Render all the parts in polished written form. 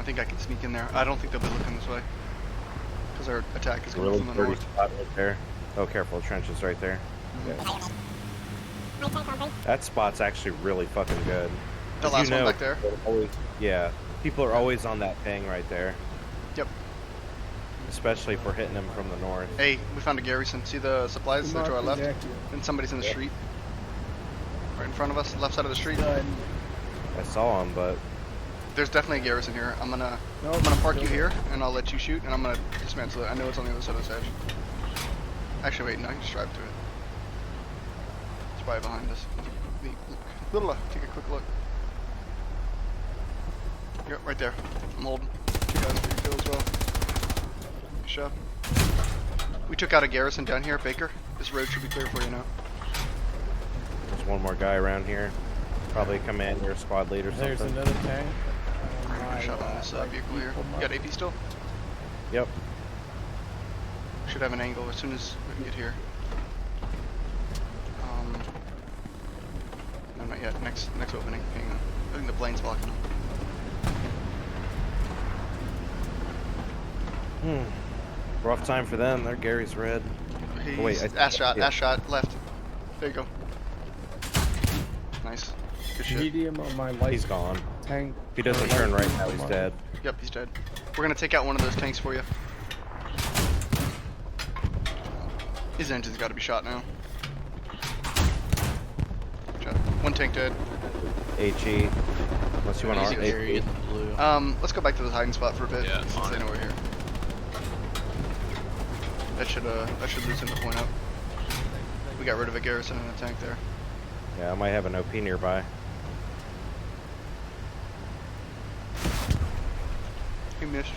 think I can sneak in there. I don't think they'll be looking this way. Because our attack is coming Really from the dirty north. spot right there. Oh, careful, trenches right there. Yeah. That spot's actually really fucking good. The 'Cause last you one know, back there? yeah, people are always on that ping right there. Yep. Especially if we're hitting them from the north. Hey, we found a garrison. See the supplies that are to our left? And somebody's in the street. Right in front of us, left side of the street. I saw him, but There's definitely a garrison here. I'm gonna park you here, and I'll let you shoot, and I'm gonna dismantle it. I know it's on the other side of this edge. Actually, wait, no, you just drive to it. It's probably behind us. Take a quick look. Yep, right there. I'm holding. You guys for your kill as well. Good job. We took out a garrison down here, Baker. This road should be clear for you now. there's one more guy around here. Probably commander, squad leader, something. There's another tank. Good shot on this vehicle here. You got AP still? Yep. Should have an angle as soon as we can get here. No, not yet. Next opening. Hang on. I think the plane's blocking them. Rough time for them. Their Gary's red. He's, Oh, wait, ass shot, left. There you go. Nice. Good shit. Medium on my light He's gone. tank. If he doesn't turn right now, he's dead. Yep, he's dead. We're gonna take out one of those tanks for you. His engine's gotta be shot now. Good job. One tank dead. HE. Unless you want Easy to carry in the blue. Let's go back to the hiding spot for a bit, Yeah, since fine. they know we're here. That should loosen the point up. We got rid of a garrison and a tank there. Yeah, I might have an OP nearby. He missed.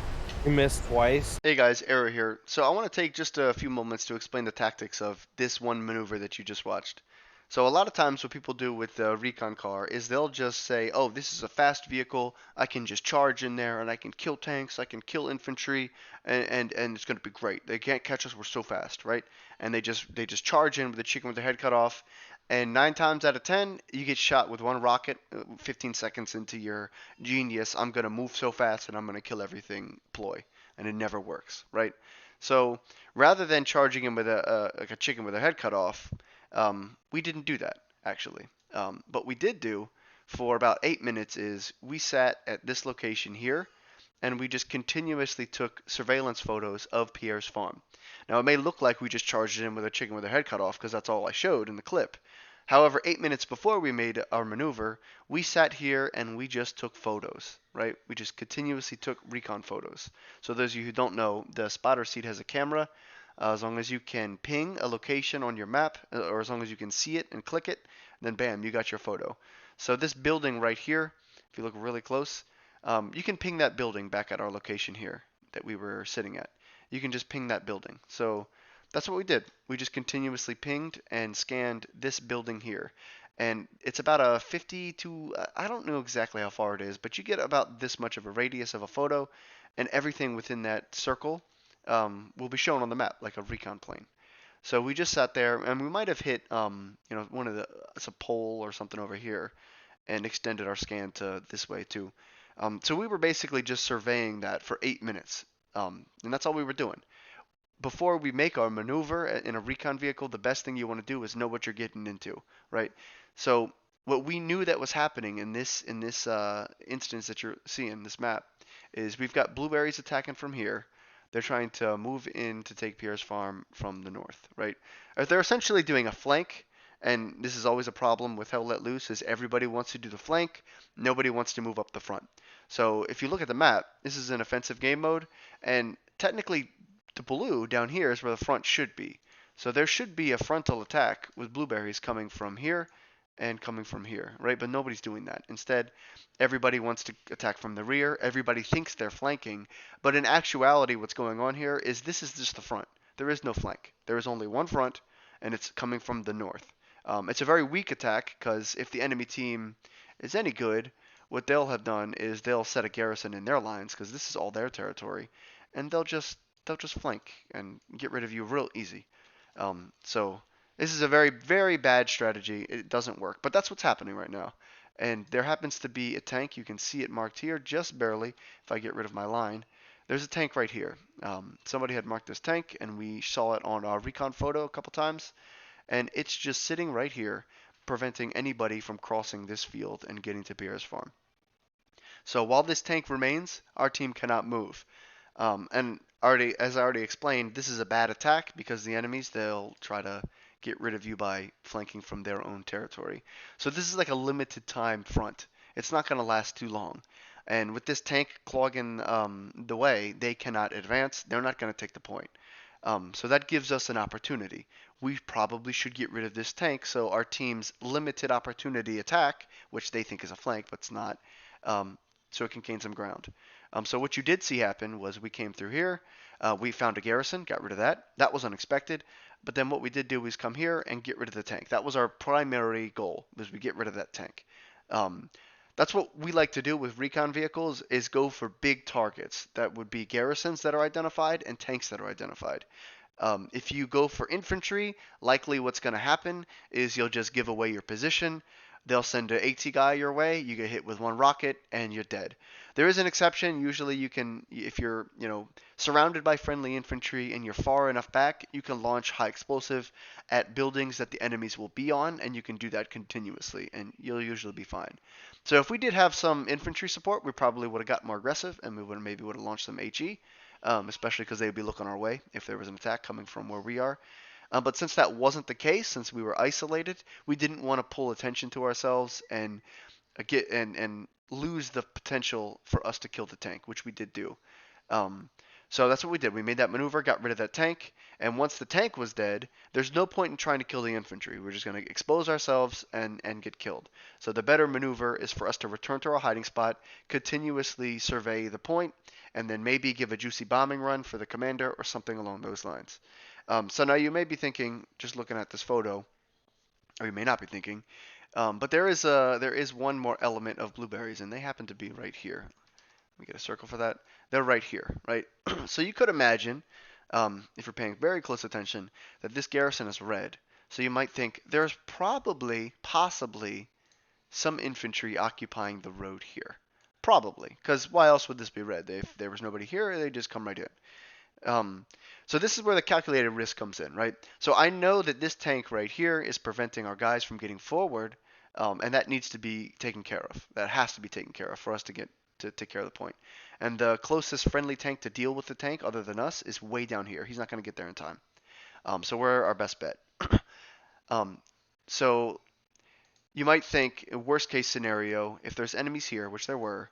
You missed twice. Hey guys, Arrow here. So I want to take just a few moments to explain the tactics of this one maneuver that you just watched. So a lot of times what people do with the recon car is they'll just say, oh, this is a fast vehicle, I can just charge in there and I can kill tanks, I can kill infantry, and it's going to be great. They can't catch us, we're so fast, right? And they just charge in with the chicken with their head cut off, and 9 times out of 10, you get shot with one rocket 15 seconds into your genius, I'm going to move so fast and I'm going to kill everything ploy. And it never works, right? So rather than charging him with like a chicken with a head cut off, we didn't do that, actually. But we did do for about 8 minutes is we sat at this location here, and we just continuously took surveillance photos of Pierre's farm. Now, it may look like we just charged in with a chicken with a head cut off because that's all I showed in the clip. However, 8 minutes before we made our maneuver, we sat here and we just took photos, right? We just continuously took recon photos. So those of you who don't know, the spotter seat has a camera. As long as you can ping a location on your map, or as long as you can see it and click it, then bam, you got your photo. So this building right here, if you look really close, you can ping that building back at our location here that we were sitting at. You can just ping that building. So that's what we did. We just continuously pinged and scanned this building here. And it's about a 50 to, I don't know exactly how far it is, but you get about this much of a radius of a photo, and everything within that circle will be shown on the map like a recon plane. So we just sat there, and we might have hit, one of it's a pole or something over here, and extended our scan to this way too. So we were basically just surveying that for 8 minutes, and that's all we were doing. Before we make our maneuver in a recon vehicle, the best thing you want to do is know what you're getting into, right? So what we knew that was happening in this instance that you're seeing, this map, is we've got blueberries attacking from here. They're trying to move in to take Pierre's farm from the north, right? They're essentially doing a flank, and this is always a problem with Hell Let Loose, is everybody wants to do the flank, nobody wants to move up the front. So if you look at the map, this is an offensive game mode, and technically the blue down here is where the front should be. So there should be a frontal attack with blueberries coming from here and coming from here, right? But nobody's doing that. Instead, everybody wants to attack from the rear. Everybody thinks they're flanking. But in actuality, what's going on here is this is just the front. There is no flank. There is only one front, and it's coming from the north. It's a very weak attack because if the enemy team is any good, what they'll have done is they'll set a garrison in their lines because this is all their territory, and they'll just flank and get rid of you real easy. So this is a very, very bad strategy. It doesn't work, but that's what's happening right now. And there happens to be a tank. You can see it marked here, just barely, if I get rid of my line. There's a tank right here. Somebody had marked this tank, and we saw it on our recon photo a couple times. And it's just sitting right here, preventing anybody from crossing this field and getting to Pierre's farm. So while this tank remains, our team cannot move. And as I already explained, this is a bad attack because the enemies, they'll try to get rid of you by flanking from their own territory. So this is like a limited time front. It's not going to last too long. And with this tank clogging the way, they cannot advance. They're not going to take the point. So that gives us an opportunity. We probably should get rid of this tank so our team's limited opportunity attack, which they think is a flank but it's not, um, so it can gain some ground. So what you did see happen was we came through here, we found a garrison, got rid of that. That was unexpected. But then what we did do was come here and get rid of the tank. That was our primary goal, was we get rid of that tank. Um, that's what we like to do with recon vehicles, is go for big targets. That would be garrisons that are identified and tanks that are identified. If you go for infantry, likely what's going to happen is you'll just give away your position. They'll send an AT guy your way. You get hit with one rocket and you're dead. There is an exception. Usually, you can, if you're, surrounded by friendly infantry and you're far enough back, you can launch high explosive at buildings that the enemies will be on, and you can do that continuously, and you'll usually be fine. So if we did have some infantry support, we probably would have got more aggressive, and we would have launched some HE, especially because they'd be looking our way if there was an attack coming from where we are. But since that wasn't the case, since we were isolated, we didn't want to pull attention to ourselves and lose the potential for us to kill the tank, which we did do. Um, so that's what we did. We made that maneuver, got rid of that tank, and once the tank was dead, there's no point in trying to kill the infantry. We're just going to expose ourselves and get killed. So the better maneuver is for us to return to our hiding spot, continuously survey the point, and then maybe give a juicy bombing run for the commander or something along those lines. So now you may be thinking, just looking at this photo, or you may not be thinking, but there is one more element of blueberries, and they happen to be right here. Let me get a circle for that. They're right here, right? So you could imagine, if you're paying very close attention, that this garrison is red. So you might think there's probably, possibly, some infantry occupying the road here. Probably, because why else would this be red? If there was nobody here, they just come right in. So this is where the calculated risk comes in, right? So I know that this tank right here is preventing our guys from getting forward, and that needs to be taken care of. That has to be taken care of for us to get to take care of the point. And the closest friendly tank to deal with the tank, other than us, is way down here. He's not going to get there in time. So we're our best bet. um, so you might think, worst case scenario, if there's enemies here, which there were,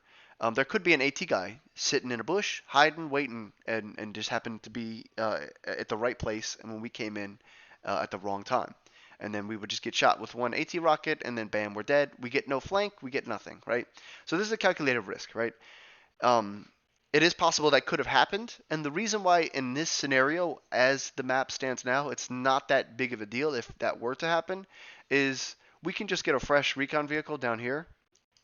there could be an AT guy sitting in a bush, hiding, waiting, and just happened to be at the right place, and when we came in at the wrong time. And then we would just get shot with one AT rocket, and then bam, we're dead. We get no flank, we get nothing, right? So this is a calculated risk, right? Um, it is possible that could have happened, and the reason why in this scenario, as the map stands now, it's not that big of a deal if that were to happen, is we can just get a fresh recon vehicle down here,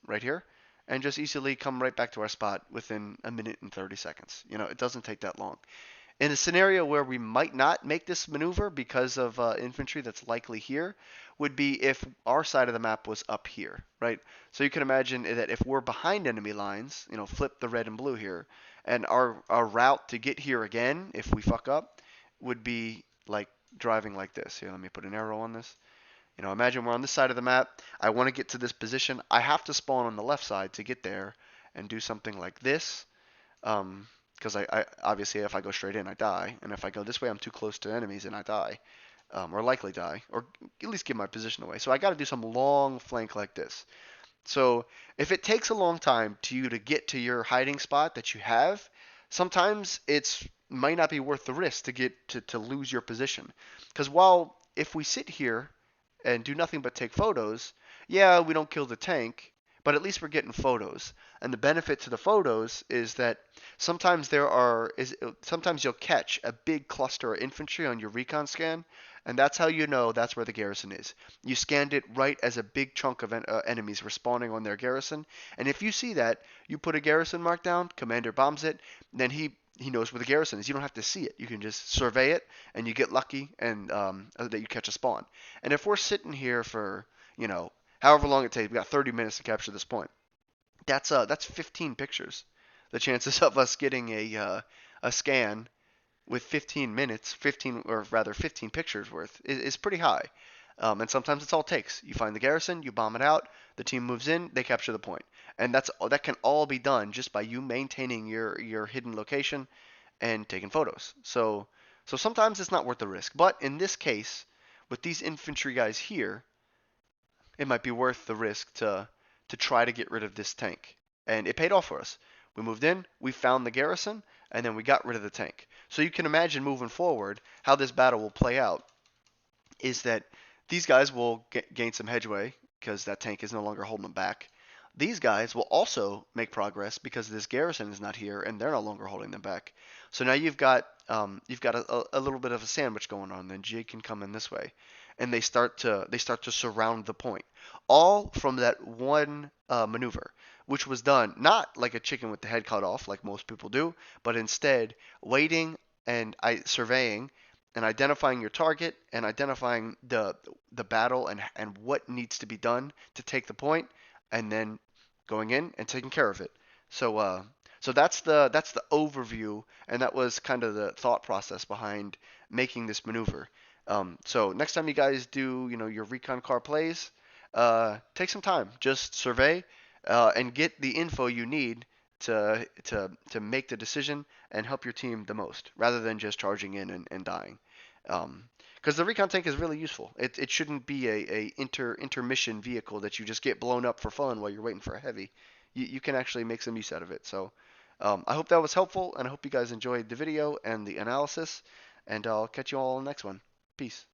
right here, and just easily come right back to our spot within a minute and 30 seconds. It doesn't take that long. In a scenario where we might not make this maneuver because of infantry that's likely here, would be if our side of the map was up here, right? So you can imagine that if we're behind enemy lines, flip the red and blue here, and our route to get here again, if we fuck up, would be like driving like this. Here, let me put an arrow on this. Imagine we're on this side of the map. I want to get to this position. I have to spawn on the left side to get there and do something like this. Because I obviously, if I go straight in, I die. And if I go this way, I'm too close to enemies and I die. Or likely die. Or at least give my position away. So I got to do some long flank like this. So if it takes a long time to you to get to your hiding spot that you have, sometimes it's might not be worth the risk to get to lose your position. Because while if we sit here and do nothing but take photos, yeah, we don't kill the tank, but at least we're getting photos. And the benefit to the photos is that sometimes sometimes you'll catch a big cluster of infantry on your recon scan, and that's how you know that's where the garrison is. You scanned it right as a big chunk of enemies respawning on their garrison, and if you see that, you put a garrison mark down, commander bombs it, then he knows where the garrison is. You don't have to see it. You can just survey it, and you get lucky and that you catch a spawn. And if we're sitting here for, however long it takes. We got 30 minutes to capture this point. That's 15 pictures. The chances of us getting a scan with 15 minutes, 15 or rather 15 pictures worth is pretty high. And sometimes it's all it takes. You find the garrison, you bomb it out, the team moves in, they capture the point, and that can all be done just by you maintaining your hidden location and taking photos. So sometimes it's not worth the risk, but in this case, with these infantry guys here, it might be worth the risk to try to get rid of this tank. And it paid off for us. We moved in, we found the garrison, and then we got rid of the tank. So you can imagine moving forward how this battle will play out is that these guys will gain some headway because that tank is no longer holding them back. These guys will also make progress because this garrison is not here and they're no longer holding them back. So now you've got a little bit of a sandwich going on. Then Jig can come in this way, and they start to surround the point, all from that one maneuver, which was done not like a chicken with the head cut off like most people do, but instead waiting and surveying and identifying your target and identifying the battle and what needs to be done to take the point, and then going in and taking care of it. So that's the overview, and that was kind of the thought process behind making this maneuver. So next time you guys do, your recon car plays, take some time, just survey, and get the info you need to make the decision and help your team the most, rather than just charging in and dying. Because the recon tank is really useful. It shouldn't be a intermission vehicle that you just get blown up for fun while you're waiting for a heavy. You can actually make some use out of it. So I hope that was helpful, and I hope you guys enjoyed the video and the analysis. And I'll catch you all on the next one. Peace.